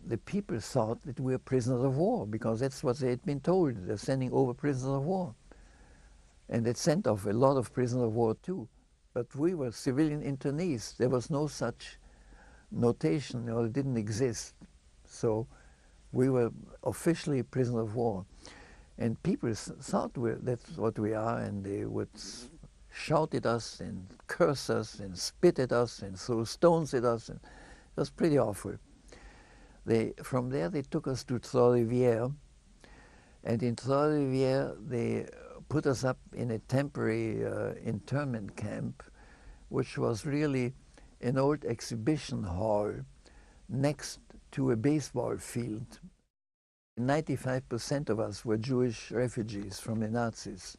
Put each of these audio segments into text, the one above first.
the people thought that we were prisoners of war, because that's what they had been told. They're sending over prisoners of war. And they sent off a lot of prisoners of war too. But we were civilian internees. There was no such notation, it didn't exist. So we were officially prisoners of war. And people thought that's what we are, and they would shout at us and curse us and spit at us and throw stones at us. And it was pretty awful. From there they took us to Trois-Rivières, and in Trois-Rivières they put us up in a temporary internment camp, which was really an old exhibition hall next to a baseball field. 95% of us were Jewish refugees from the Nazis.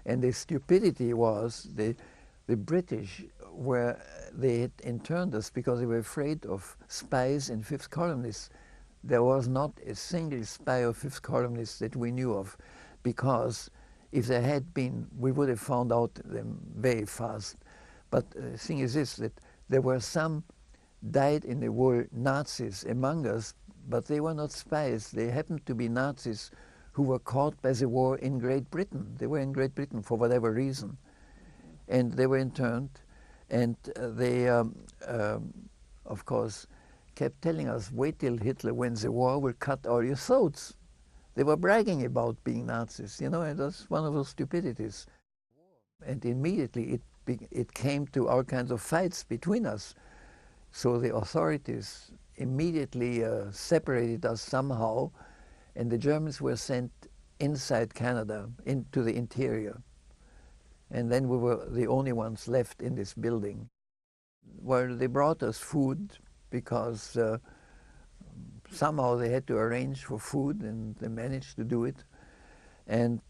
And the stupidity was the British they had interned us because they were afraid of spies and fifth columnists. There was not a single spy or fifth columnist that we knew of, because if there had been, we would have found out them very fast. But the thing is this, that there were some died in the war Nazis among us, but they were not spies. They happened to be Nazis who were caught by the war in Great Britain. They were in Great Britain for whatever reason. And they were interned, and they, of course, kept telling us, wait till Hitler wins the war, we'll cut all your throats. They were bragging about being Nazis, and that's one of those stupidities. And immediately it came to all kinds of fights between us. So the authorities immediately separated us somehow, and the Germans were sent inside Canada, into the interior. And then we were the only ones left in this building. Well, they brought us food because somehow they had to arrange for food, and they managed to do it. And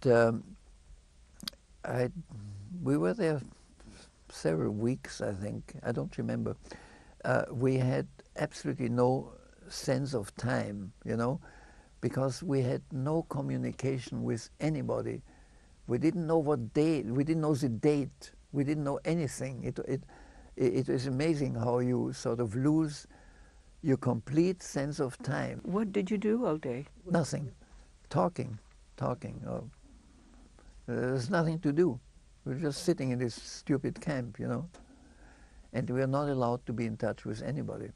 we were there several weeks, I think. I don't remember. We had absolutely no sense of time, because we had no communication with anybody. We didn't know what day, we didn't know the date, we didn't know anything. It was amazing how you sort of lose your complete sense of time. What did you do all day? Nothing. Talking. There's nothing to do. We're just sitting in this stupid camp, and we are not allowed to be in touch with anybody.